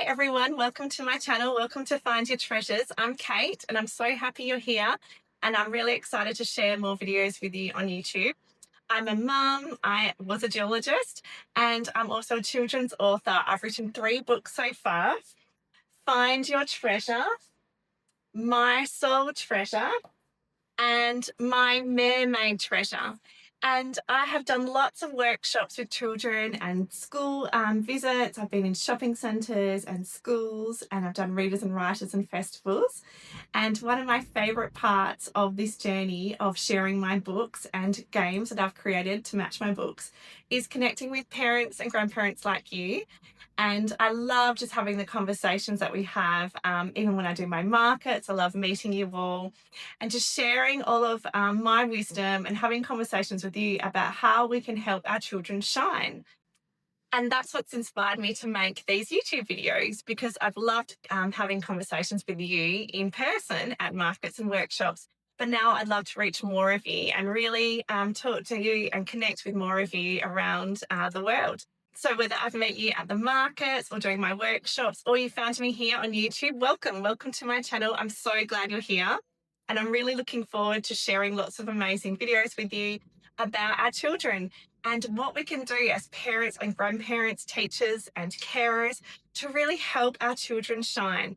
Hi everyone, welcome to my channel. Welcome to Find Your Treasures. I'm Kate and I'm so happy you're here, and I'm really excited to share more videos with you on YouTube. I'm a mum, I was a geologist, and I'm also a children's author. I've written 3 books so far: Find Your Treasure, My Soul Treasure, and My Mermaid Treasure. And I have done lots of workshops with children and school visits. I've been in shopping centres and schools, and I've done readers and writers and festivals. And one of my favourite parts of this journey of sharing my books and games that I've created to match my books is connecting with parents and grandparents like you. And I love just having the conversations that we have, even when I do my markets. I love meeting you all and just sharing all of my wisdom and having conversations with you about how we can help our children shine. And that's what's inspired me to make these YouTube videos, because I've loved having conversations with you in person at markets and workshops. But now I'd love to reach more of you and really talk to you and connect with more of you around the world. So whether I've met you at the markets or during my workshops, or you found me here on YouTube, welcome to my channel. I'm so glad you're here. And I'm really looking forward to sharing lots of amazing videos with you about our children and what we can do as parents and grandparents, teachers and carers to really help our children shine.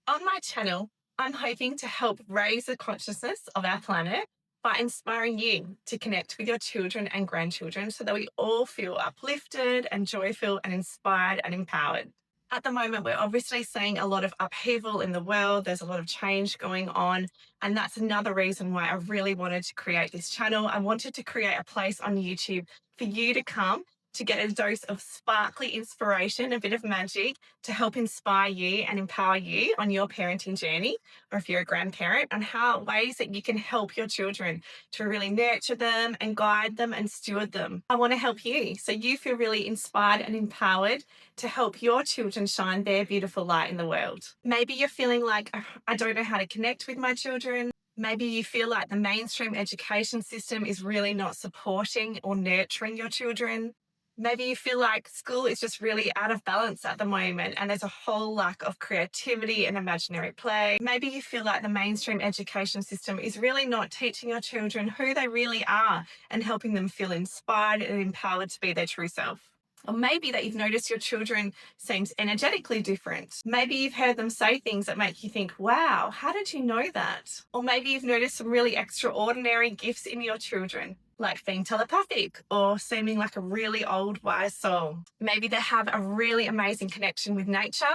On my channel, I'm hoping to help raise the consciousness of our planet by inspiring you to connect with your children and grandchildren so that we all feel uplifted and joyful and inspired and empowered. At the moment, we're obviously seeing a lot of upheaval in the world. There's a lot of change going on. And that's another reason why I really wanted to create this channel. I wanted to create a place on YouTube for you to come to get a dose of sparkly inspiration, a bit of magic to help inspire you and empower you on your parenting journey, or if you're a grandparent, on how ways that you can help your children to really nurture them and guide them and steward them. I want to help you so you feel really inspired and empowered to help your children shine their beautiful light in the world. Maybe you're feeling like, "Oh, I don't know how to connect with my children." Maybe you feel like the mainstream education system is really not supporting or nurturing your children. Maybe you feel like school is just really out of balance at the moment and there's a whole lack of creativity and imaginary play. Maybe you feel like the mainstream education system is really not teaching your children who they really are and helping them feel inspired and empowered to be their true self. Or maybe that you've noticed your children seems energetically different. Maybe you've heard them say things that make you think, wow, how did you know that? Or maybe you've noticed some really extraordinary gifts in your children, like being telepathic or seeming like a really old, wise soul. Maybe they have a really amazing connection with nature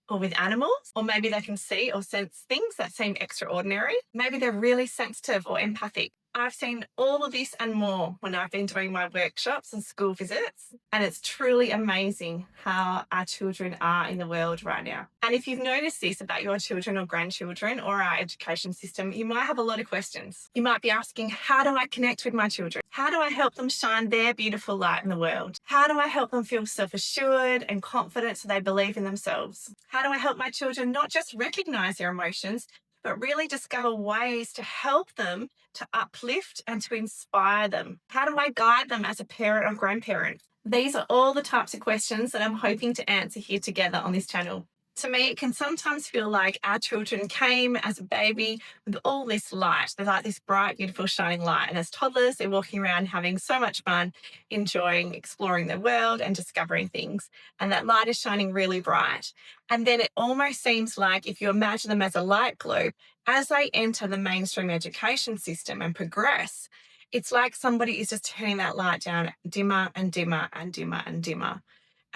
or with animals, or maybe they can see or sense things that seem extraordinary. Maybe they're really sensitive or empathic. I've seen all of this and more when I've been doing my workshops and school visits, and it's truly amazing how our children are in the world right now. And if you've noticed this about your children or grandchildren or our education system, you might have a lot of questions. You might be asking, how do I connect with my children? How do I help them shine their beautiful light in the world? How do I help them feel self-assured and confident so they believe in themselves? How do I help my children not just recognize their emotions, but really discover ways to help them to uplift and to inspire them? How do I guide them as a parent or grandparent? These are all the types of questions that I'm hoping to answer here together on this channel. To me, it can sometimes feel like our children came as a baby with all this light. They're like this bright, beautiful, shining light. And as toddlers, they're walking around having so much fun, enjoying exploring the world and discovering things. And that light is shining really bright. And then it almost seems like, if you imagine them as a light globe, as they enter the mainstream education system and progress, it's like somebody is just turning that light down dimmer and dimmer and dimmer and dimmer.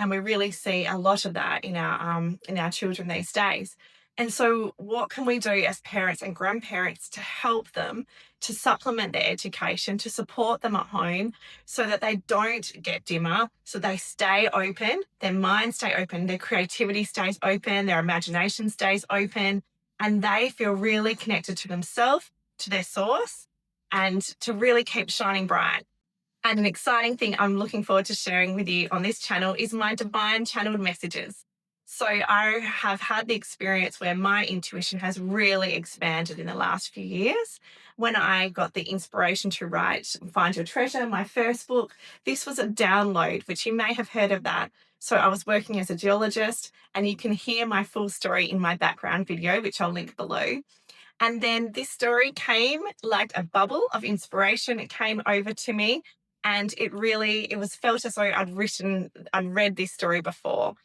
And we really see a lot of that in our children these days. And so what can we do as parents and grandparents to help them to supplement their education, to support them at home so that they don't get dimmer, so they stay open, their minds stay open, their creativity stays open, their imagination stays open, and they feel really connected to themselves, to their source, and to really keep shining bright. And an exciting thing I'm looking forward to sharing with you on this channel is my divine channeled messages. So I have had the experience where my intuition has really expanded in the last few years. When I got the inspiration to write Find Your Treasure, my first book, this was a download, which you may have heard of that. So I was working as a geologist, and you can hear my full story in my background video, which I'll link below. And then this story came like a bubble of inspiration. It came over to me, and it was felt as though I'd read this story before.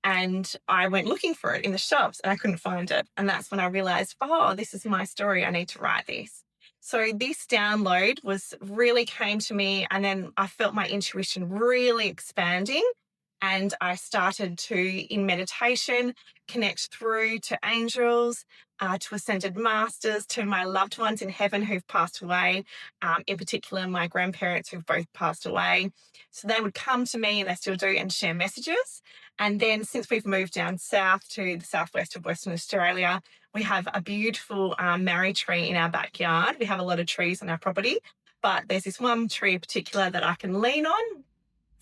And I went looking for it in the shops and I couldn't find it. And that's when I realized, oh, this is my story. I need to write this. So this download was really came to me. And then I felt my intuition really expanding. And I started to, in meditation, connect through to angels, to ascended masters, to my loved ones in heaven who've passed away, in particular, my grandparents who've both passed away. So they would come to me, and they still do, and share messages. And then since we've moved down south to the southwest of Western Australia, we have a beautiful marri tree in our backyard. We have a lot of trees on our property, but there's this one tree in particular that I can lean on,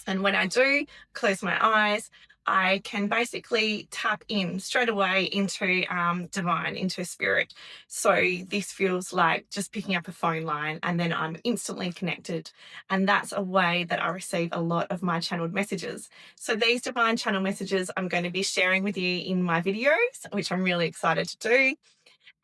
and when I do close my eyes, I can basically tap in straight away into divine, into spirit. So this feels like just picking up a phone line, and then I'm instantly connected. And that's a way that I receive a lot of my channeled messages. So these divine channel messages I'm going to be sharing with you in my videos, which I'm really excited to do.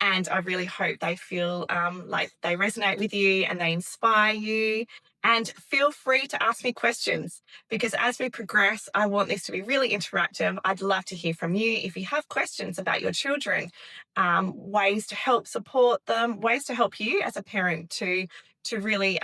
And I really hope they feel like they resonate with you and they inspire you. And feel free to ask me questions, because as we progress, I want this to be really interactive. I'd love to hear from you if you have questions about your children, ways to help support them, ways to help you as a parent to really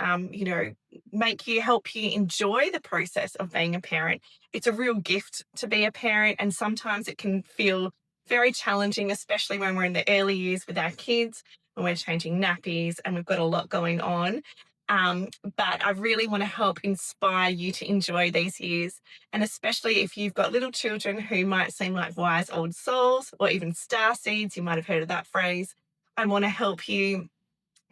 make you help you enjoy the process of being a parent. It's a real gift to be a parent, and sometimes it can feel very challenging, especially when we're in the early years with our kids, when we're changing nappies and we've got a lot going on. But I really want to help inspire you to enjoy these years. And especially if you've got little children who might seem like wise old souls, or even star seeds, you might have heard of that phrase. I want to help you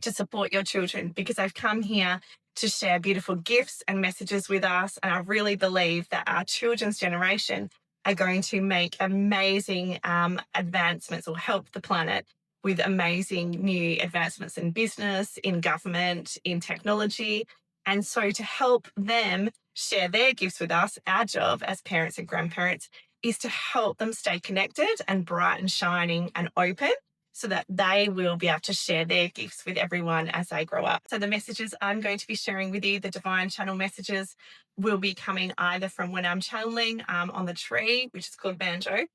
to support your children, because I've come here to share beautiful gifts and messages with us. And I really believe that our children's generation are going to make amazing advancements, or help the planet with amazing new advancements in business, in government, in technology. And so to help them share their gifts with us, our job as parents and grandparents is to help them stay connected and bright and shining and open, so that they will be able to share their gifts with everyone as they grow up. So the messages I'm going to be sharing with you, the divine channel messages, will be coming either from when I'm channeling on the tree, which is called banjo,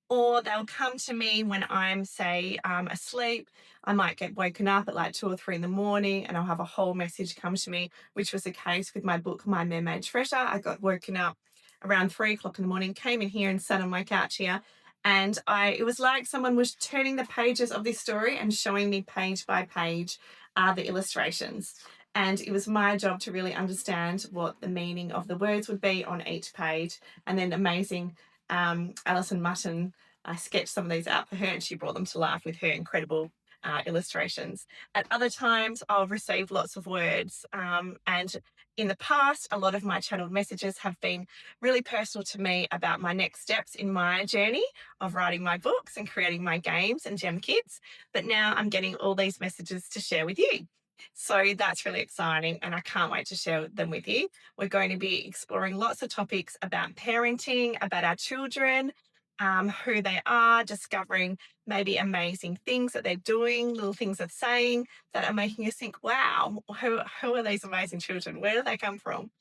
or they'll come to me when I'm, say, asleep. I might get woken up at like 2 or 3 in the morning, and I'll have a whole message come to me, which was the case with my book, My Mermaid Treasure. I got woken up around 3 o'clock in the morning, came in here and sat on my couch here. And it was like someone was turning the pages of this story and showing me page by page the illustrations. And it was my job to really understand what the meaning of the words would be on each page. And then amazing Alison Mutton, I sketched some of these out for her, and she brought them to life with her incredible illustrations. At other times, I'll receive lots of words. And in the past, a lot of my channeled messages have been really personal to me about my next steps in my journey of writing my books and creating my games and Gem Kids. But now I'm getting all these messages to share with you. So that's really exciting, and I can't wait to share them with you. We're going to be exploring lots of topics about parenting, about our children, who they are, discovering maybe amazing things that they're doing, little things they're saying that are making us think, wow, who are these amazing children? Where do they come from?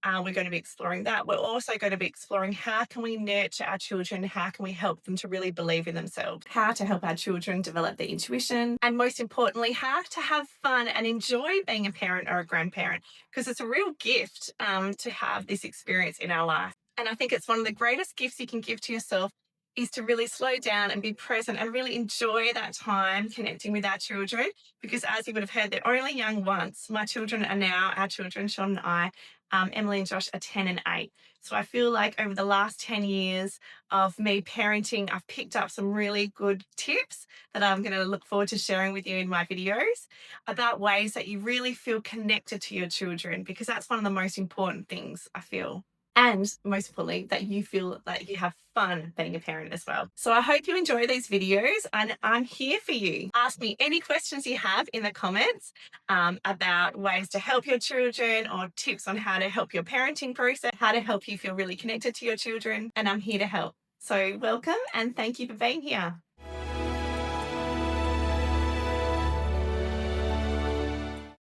We're going to be exploring that. We're also going to be exploring how can we nurture our children? How can we help them to really believe in themselves? How to help our children develop their intuition? And most importantly, how to have fun and enjoy being a parent or a grandparent, because it's a real gift to have this experience in our life. And I think it's one of the greatest gifts you can give to yourself is to really slow down and be present and really enjoy that time connecting with our children. Because as you would have heard, they're only young once. My children are now, our children, Sean and I, Emily and Josh, are 10 and 8. So I feel like over the last 10 years of me parenting, I've picked up some really good tips that I'm going to look forward to sharing with you in my videos about ways that you really feel connected to your children, because that's one of the most important things, I feel. and most importantly, that you feel like you have fun being a parent as well. So I hope you enjoy these videos, and I'm here for you. Ask me any questions you have in the comments about ways to help your children or tips on how to help your parenting process, how to help you feel really connected to your children, and I'm here to help. So welcome and thank you for being here.